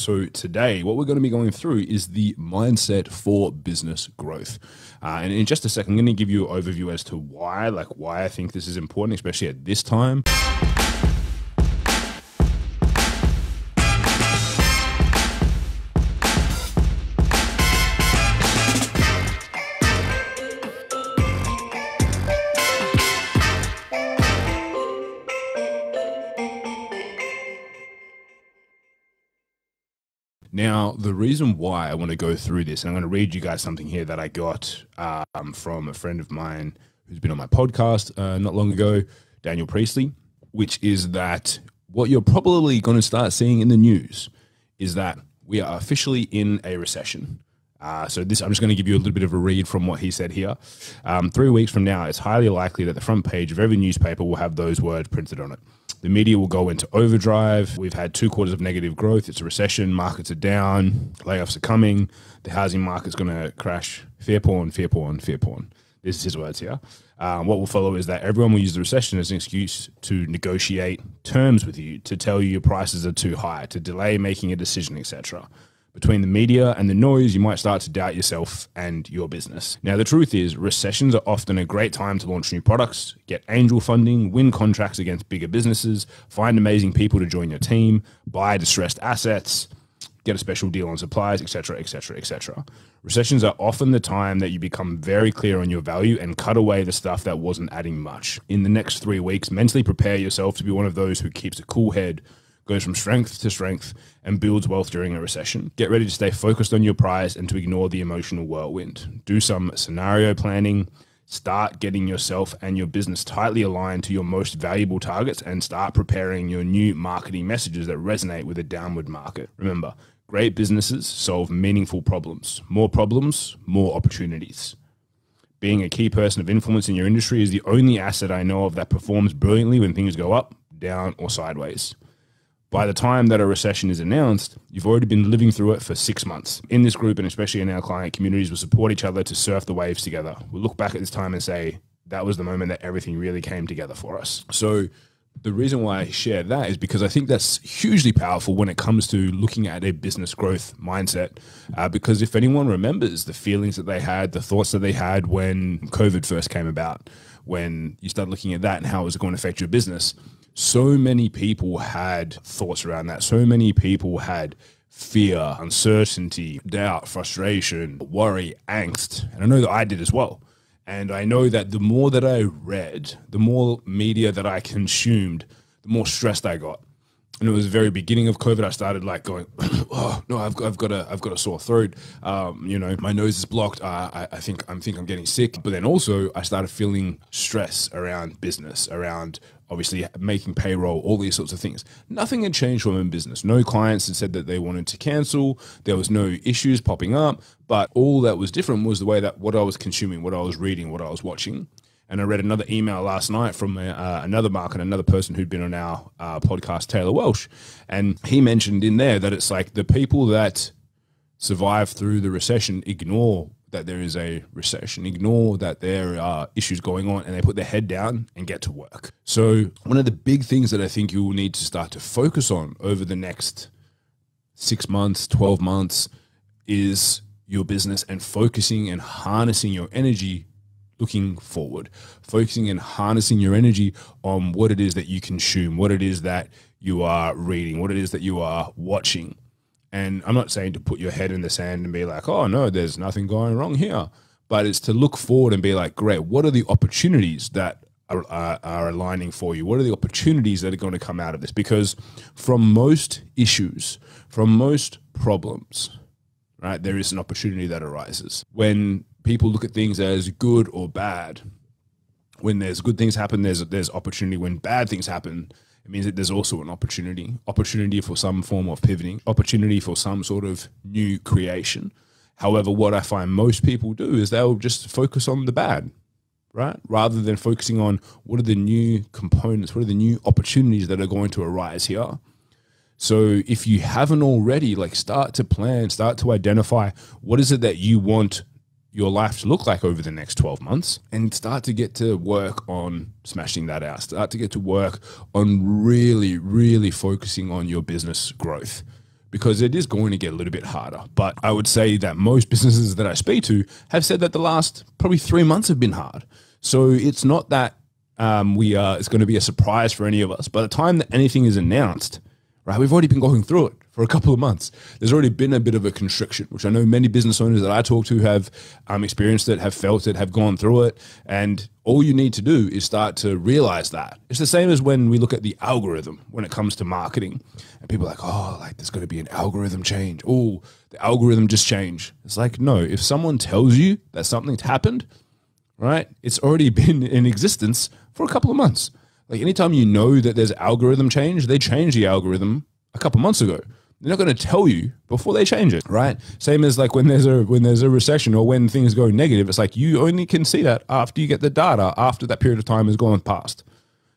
So today, what we're going to be going through is the mindset for business growth. And in just a second, I'm going to give you an overview as to why I think this is important, especially at this time. Now, the reason why I want to go through this, and I'm going to read you guys something here that I got from a friend of mine who's been on my podcast not long ago, Daniel Priestley, which is that what you're probably going to start seeing in the news is that we are officially in a recession. I'm just going to give you a little bit of a read from what he said here. 3 weeks from now, it's highly likely that the front page of every newspaper will have those words printed on it. The media will go into overdrive. We've had 2 quarters of negative growth. It's a recession. Markets are down. Layoffs are coming. The housing market's going to crash. Fear porn, fear porn, fear porn. This is his words here. What will follow is that everyone will use the recession as an excuse to negotiate terms with you, to tell you your prices are too high, to delay making a decision, etc. Between the media and the noise, you might start to doubt yourself and your business. Now, the truth is, recessions are often a great time to launch new products, get angel funding, win contracts against bigger businesses, find amazing people to join your team, buy distressed assets, get a special deal on supplies, etc., etc., etc. Recessions are often the time that you become very clear on your value and cut away the stuff that wasn't adding much. In the next 3 weeks, mentally prepare yourself to be one of those who keeps a cool head, goes from strength to strength, and builds wealth during a recession. Get ready to stay focused on your prize and to ignore the emotional whirlwind. Do some scenario planning. Start getting yourself and your business tightly aligned to your most valuable targets and start preparing your new marketing messages that resonate with a downward market. Remember, great businesses solve meaningful problems. More opportunities. Being a key person of influence in your industry is the only asset I know of that performs brilliantly when things go up, down, or sideways. By the time that a recession is announced, you've already been living through it for 6 months. In this group, and especially in our client communities, we'll support each other to surf the waves together. We'll look back at this time and say, that was the moment that everything really came together for us. So the reason why I share that is because I think that's hugely powerful when it comes to looking at a business growth mindset. Because if anyone remembers the feelings that they had, the thoughts that they had when COVID first came about, when you start looking at that and how it was going to affect your business, so many people had thoughts around that. So many people had fear, uncertainty, doubt, frustration, worry, angst. And I know that I did as well. And I know that the more that I read, the more media that I consumed, the more stressed I got. And it was the very beginning of COVID. I started like going, oh no, I've got a sore throat. My nose is blocked. I think I'm getting sick. But then also I started feeling stress around business, around obviously making payroll, all these sorts of things. Nothing had changed from my business. No clients had said that they wanted to cancel. There was no issues popping up. But all that was different was the way that what I was consuming, what I was reading, what I was watching. And I read another email last night from another marketer, another person who'd been on our podcast, Taylor Welsh. And he mentioned in there that it's like the people that survive through the recession ignore that there is a recession, ignore that there are issues going on, and they put their head down and get to work. So one of the big things that I think you will need to start to focus on over the next 6 months, 12 months is your business and focusing and harnessing your energy looking forward, focusing and harnessing your energy on what it is that you consume, what it is that you are reading, what it is that you are watching. And I'm not saying to put your head in the sand and be like, oh no, there's nothing going wrong here. But it's to look forward and be like, great, what are the opportunities that are aligning for you? What are the opportunities that are going to come out of this? Because from most issues, from most problems, right, there is an opportunity that arises. When people look at things as good or bad, when there's good things happen, there's opportunity. When bad things happen, it means that there's also an opportunity for some form of pivoting, opportunity for some sort of new creation. However, what I find most people do is they'll just focus on the bad, right? Rather than focusing on what are the new components, what are the new opportunities that are going to arise here. So if you haven't already, like, start to plan, start to identify what is it that you want your life to look like over the next 12 months, and start to get to work on smashing that out. Start to get to work on really, really focusing on your business growth. because it is going to get a little bit harder. But I would say that most businesses that I speak to have said that the last probably 3 months have been hard. So it's not that it's going to be a surprise for any of us. By the time that anything is announced, right, we've already been going through it for a couple of months. There's already been a bit of a constriction, which I know many business owners that I talk to have experienced it, have felt it, have gone through it. And all you need to do is start to realize that. It's the same as when we look at the algorithm when it comes to marketing. And people are like, oh, like there's going to be an algorithm change. Oh, the algorithm just changed. It's like, no, if someone tells you that something's happened, right, it's already been in existence for a couple of months. Like anytime you know that there's algorithm change, they changed the algorithm a couple months ago. They're not going to tell you before they change it, right? Same as like when there's a recession or when things go negative, it's like you only can see that after you get the data, after that period of time has gone past.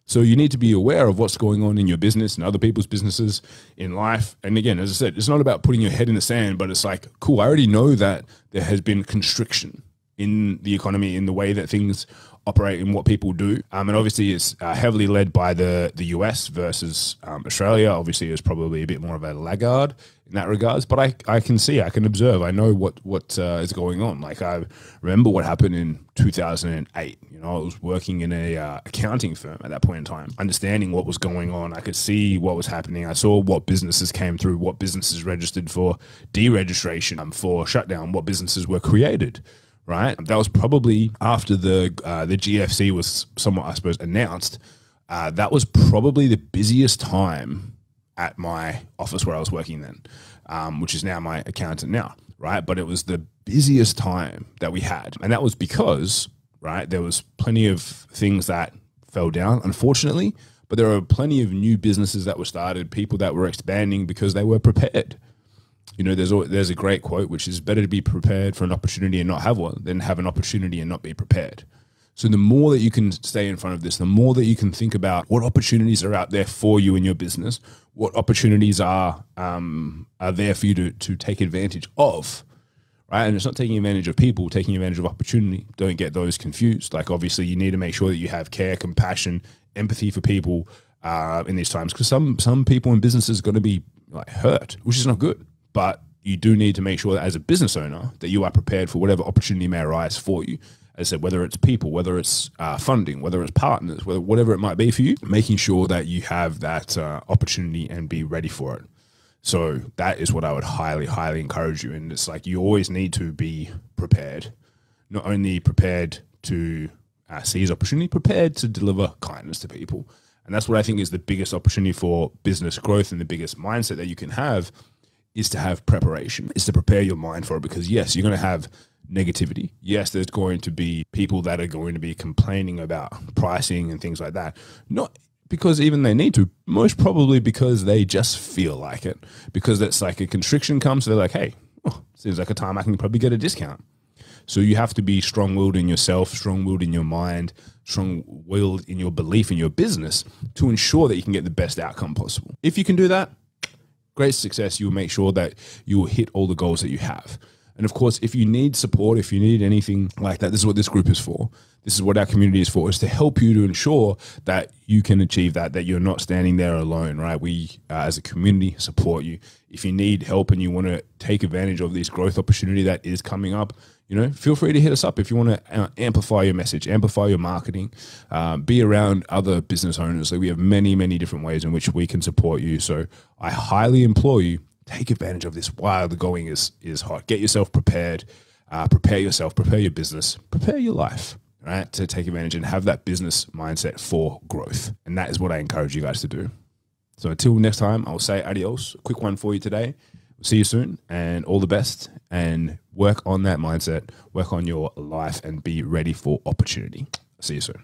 So you need to be aware of what's going on in your business and other people's businesses in life. And again, as I said, it's not about putting your head in the sand, but it's like, cool, I already know that there has been constriction in the economy, in the way that things operate and what people do. And obviously it's heavily led by the US versus Australia. Obviously it's probably a bit more of a laggard in that regards, but I can see, I can observe, I know what is going on. Like I remember what happened in 2008. You know, I was working in a accounting firm at that point in time, understanding what was going on. I could see what was happening. I saw what businesses came through, what businesses registered for deregistration, for shutdown, what businesses were created. Right, that was probably after the GFC was somewhat, I suppose, announced. That was probably the busiest time at my office where I was working then, which is now my accountant now, right? But it was the busiest time that we had, and that was because, right, there was plenty of things that fell down, unfortunately, but there were plenty of new businesses that were started, people that were expanding because they were prepared. You know, there's a great quote, which is better to be prepared for an opportunity and not have one than have an opportunity and not be prepared. So the more that you can stay in front of this, the more that you can think about what opportunities are out there for you in your business, what opportunities are there for you to take advantage of, right? And it's not taking advantage of people, taking advantage of opportunity. Don't get those confused. Like obviously you need to make sure that you have care, compassion, empathy for people in these times, because some people in businesses are going to be like hurt, which is not good. But you do need to make sure that as a business owner that you are prepared for whatever opportunity may arise for you. As I said, whether it's people, whether it's funding, whether it's partners, whatever it might be for you, making sure that you have that opportunity and be ready for it. So that is what I would highly, highly encourage you. And it's like you always need to be prepared, not only prepared to seize opportunity, prepared to deliver kindness to people. And that's what I think is the biggest opportunity for business growth and the biggest mindset that you can have is to have preparation, is to prepare your mind for it. Because yes, you're going to have negativity. Yes, there's going to be people that are going to be complaining about pricing and things like that. Not because even they need to, most probably because they just feel like it. Because that's like a constriction comes, so they're like, hey, seems like a time I can probably get a discount. So you have to be strong-willed in yourself, strong-willed in your mind, strong-willed in your belief in your business to ensure that you can get the best outcome possible. If you can do that, great success. You will make sure that you will hit all the goals that you have. And of course, if you need support, if you need anything like that, this is what this group is for. This is what our community is for, is to help you to ensure that you can achieve that you're not standing there alone, right? We, as a community, support you. If you need help and you want to take advantage of this growth opportunity that is coming up, you know, feel free to hit us up if you want to amplify your message, amplify your marketing, be around other business owners. So we have many, many different ways in which we can support you. So I highly implore you, take advantage of this while the going is hot. Get yourself prepared, prepare yourself, prepare your business, prepare your life, right, to take advantage and have that business mindset for growth. And that is what I encourage you guys to do. So until next time, I'll say adios. A quick one for you today. See you soon and all the best, and work on that mindset, work on your life and be ready for opportunity. See you soon.